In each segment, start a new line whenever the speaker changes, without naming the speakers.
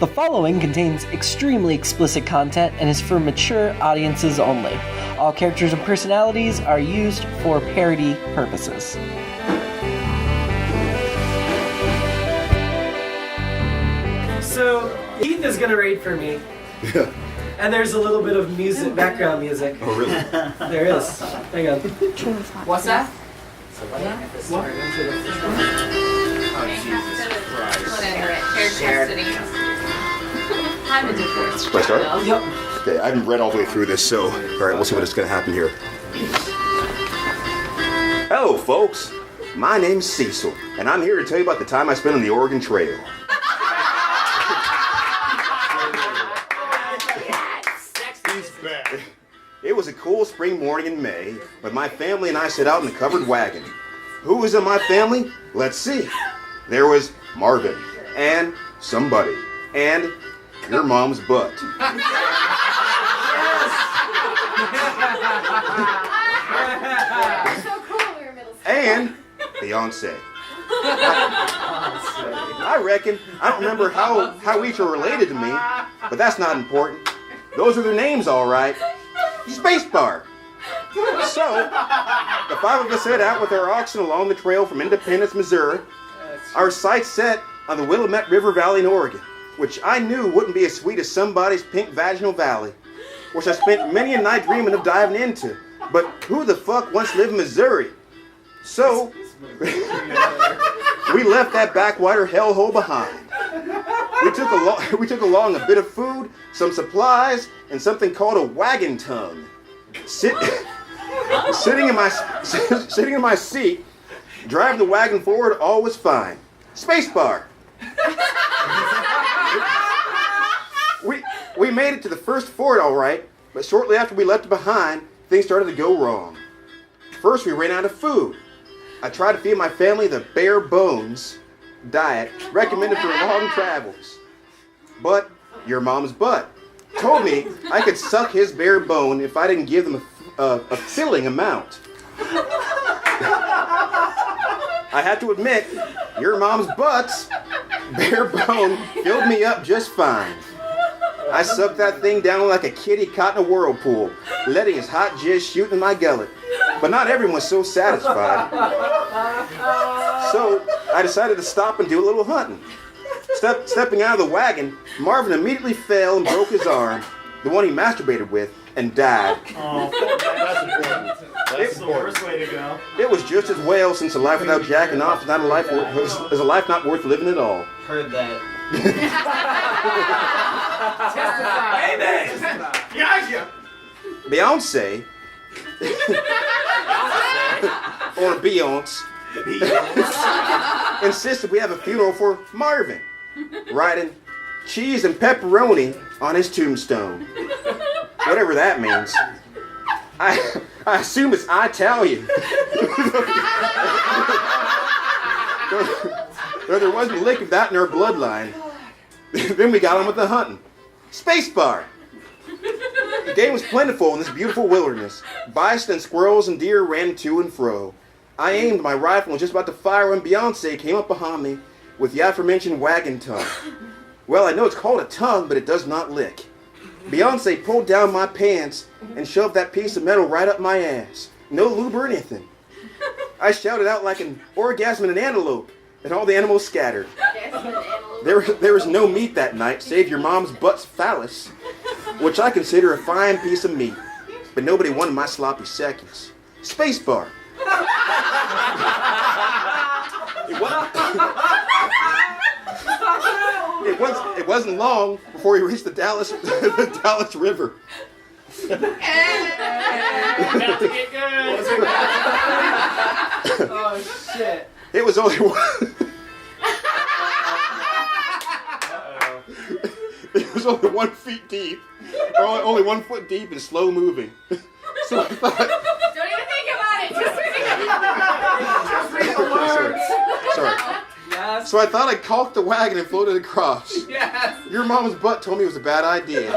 The following contains extremely explicit content and is for mature audiences only. All characters and personalities are used for parody purposes. So, Keith is going to read for me.
Yeah.
And there's a little bit of music, background music.
Oh, really?
There is. Hang on.
What's that?
What?
Oh, Jesus Christ. Shared custody. I'm a divorce.
Should I start?
Yep.
Okay, I haven't read all the way through this, so alright, we'll see what's going to happen here. Hello, folks. My name's Cecil, and I'm here to tell you about the time I spent on the Oregon Trail. It was a cool spring morning in May, but my family and I set out in a covered wagon. Who was in my family? Let's see. There was Marvin, and somebody, and your mom's butt. And Beyonce. I reckon, I don't remember how each are related to me, but that's not important. Those are their names, all right. Spacebar. So, the five of us set out with our oxen along the trail from Independence, Missouri. Our sights set on the Willamette River Valley in Oregon, which I knew wouldn't be as sweet as somebody's pink vaginal valley, which I spent many a night dreaming of diving into. But who the fuck wants to live in Missouri? So, we left that backwater hellhole behind. We took along a bit of food, some supplies, and something called a wagon tongue. Sitting in my seat, driving the wagon forward, all was fine. Spacebar. We made it to the first ford, all right, but shortly after we left it behind, things started to go wrong. First, we ran out of food. I tried to feed my family the bare bones diet recommended for long travels. But your mom's butt told me I could suck his bare bone if I didn't give them a filling amount. I have to admit, your mom's butt's bare bone filled me up just fine. I sucked that thing down like a kitty caught in a whirlpool, letting his hot jizz shoot in my gullet. But not everyone's so satisfied. So I decided to stop and do a little hunting. Stepping out of the wagon, Marvin immediately fell and broke his arm, the one he masturbated with, and died.
Oh, that's important. That's the worst way to go.
It was just as well, since a life without jacking off is a life not worth living at all.
Heard that. Beyonce.
Or Beyonce, insisted we have a funeral for Marvin, writing cheese and pepperoni on his tombstone. Whatever that means. I assume it's Italian. Though there wasn't a lick of that in our bloodline. Then we got on with the hunting. Spacebar. The game was plentiful in this beautiful wilderness. Bison and squirrels and deer ran to and fro. I aimed my rifle and was just about to fire when Beyonce came up behind me with the aforementioned wagon tongue. Well, I know it's called a tongue, but it does not lick. Beyonce pulled down my pants and shoved that piece of metal right up my ass. No lube or anything. I shouted out like an orgasm in an antelope, and all the animals scattered. There was no meat that night, save your mom's butt's phallus, which I consider a fine piece of meat, but nobody wanted my sloppy seconds. Spacebar. It wasn't long before we reached the Dallas River.
About to get good.
Oh shit.
It was only one. It was only 1 foot deep, or only 1 foot deep and slow moving. So I thought.
Don't even think about it. Just read the
words.
Sorry.
Yes.
So I thought I'd caulk the wagon and float it across.
Yes.
Your mom's butt told me it was a bad idea.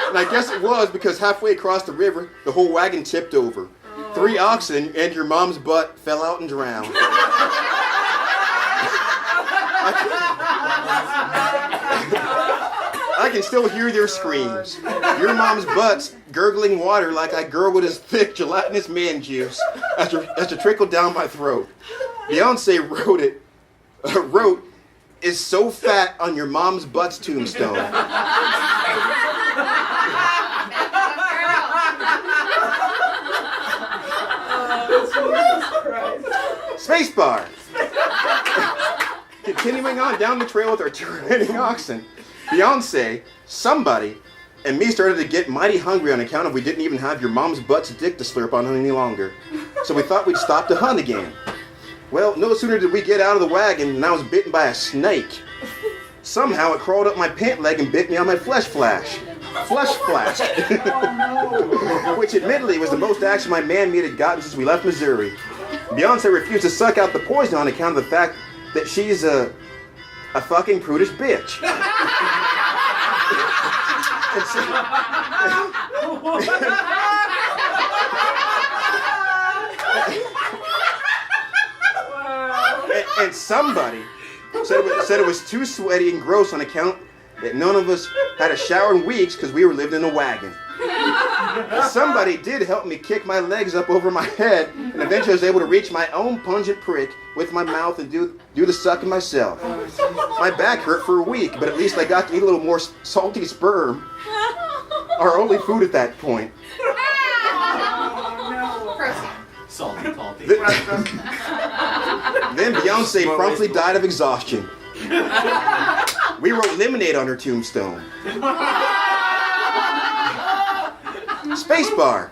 And I guess it was, because halfway across the river, the whole wagon tipped over. 3 oxen and your mom's butt fell out and drowned. I can still hear their screams. Your mom's butt's gurgling water like I gurgled his thick, gelatinous man juice as it trickled down my throat. Beyonce wrote, "Is so fat on your mom's butt's tombstone." Spacebar. Continuing on down the trail with our two remaining oxen, Beyonce, somebody, and me started to get mighty hungry on account of we didn't even have your mom's butt's dick to slurp on any longer. So we thought we'd stop to hunt again. Well, no sooner did we get out of the wagon than I was bitten by a snake. Somehow it crawled up my pant leg and bit me on my flesh flask. Which admittedly was the most action my man meat had gotten since we left Missouri. Beyonce refused to suck out the poison on account of the fact that she's a fucking prudish bitch. And somebody said it was too sweaty and gross on account that none of us had a shower in weeks because we were living in a wagon. Somebody did help me kick my legs up over my head, and eventually I was able to reach my own pungent prick with my mouth and do the sucking myself. My back hurt for a week, but at least I got to eat a little more salty sperm, our only food at that point.
Salty.
Then Beyonce promptly died of exhaustion. We wrote lemonade on her tombstone. Spacebar.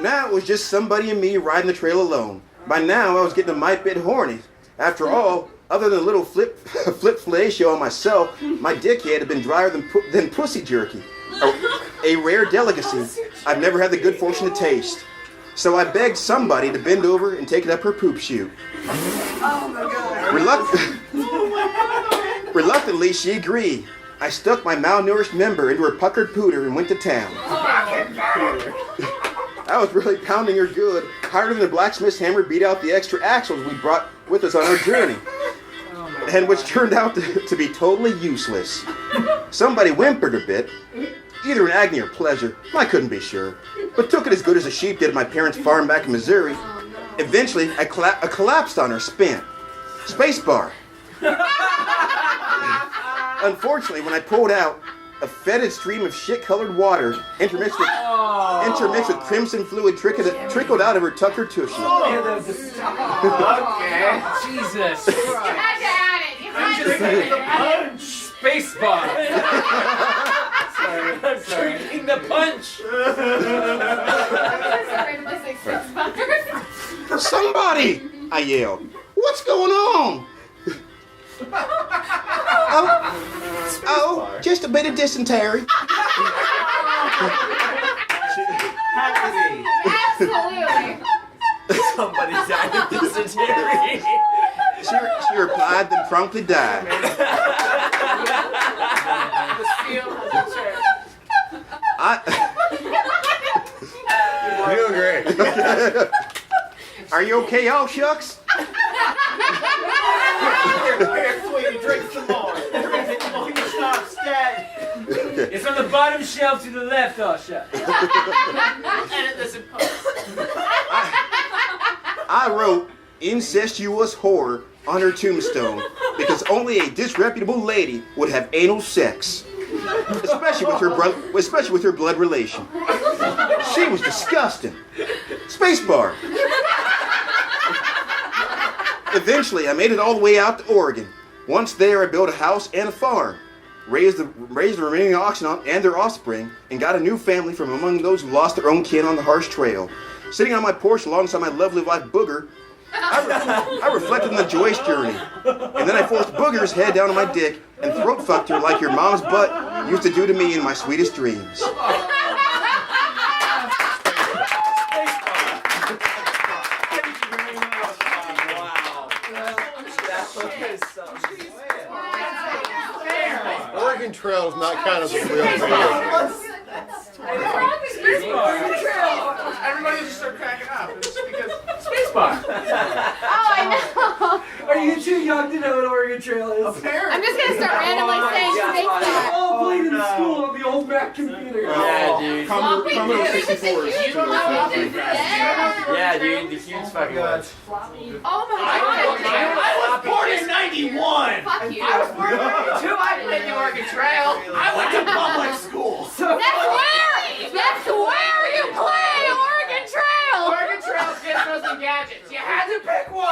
Now it was just somebody and me riding the trail alone. By now I was getting a mite bit horny. After all, other than a little flip fellatio on myself, my dickhead had been drier than pussy jerky. A rare delicacy I've never had the good fortune to taste. So I begged somebody to bend over and take it up her poop chute.
Oh my God.
Reluctantly, she agreed. I stuck my malnourished member into her puckered pooter and went to town. I was really pounding her good, harder than the blacksmith's hammer beat out the extra axles we brought with us on our journey, and which turned out to be totally useless. Somebody whimpered a bit, either in agony or pleasure, I couldn't be sure, but took it as good as a sheep did at my parents' farm back in Missouri. Eventually, I collapsed on her, spent. Spacebar. Unfortunately, when I pulled out, a fetid stream of shit-colored water intermixed with crimson fluid trickled out of her tucker tushy.
Okay. Jesus.
You had to add it. You had to add it.
Spacebar. I'm sorry. Drinking the punch.
Somebody! I yelled. What's going on? Oh, just a bit of dysentery.
Absolutely.
Somebody died of dysentery.
She replied, then promptly died.
You're doing great.
Are you okay, all shucks?
Here, sweetie, drink some more. Stop, stat. It's on the bottom shelf to the left, Osha. Edit this in post.
I wrote incestuous whore on her tombstone because only a disreputable lady would have anal sex, especially with her blood relation. She was disgusting. Spacebar. Eventually, I made it all the way out to Oregon. Once there, I built a house and a farm, raised the remaining oxen and their offspring, and got a new family from among those who lost their own kin on the harsh trail. Sitting on my porch alongside my lovely wife, Booger, I reflected on the joyous journey, and then I forced Booger's head down on my dick and throat fucked her like your mom's butt used to do to me in my sweetest dreams.
Oregon Trail is not kind of the real thing.
Everybody just start cracking up. It's because Spacebar.
Oh, I know.
Are you're too young to know what Oregon Trail is.
Apparently.
I'm just gonna start randomly saying spacebar.
All played in school on the old Mac computer.
Yeah, dude.
Commodore 64
You
is
don't know what to do.
Yeah, dude, the huge fucking one.
Oh my
I was
god.
born in 91.
Fuck you.
I was born in 92. I played the Oregon Trail.
I went to public school.
That's where you play Oregon Trail.
Oregon Trail, Gizmos, and Gadgets. You had to pick one.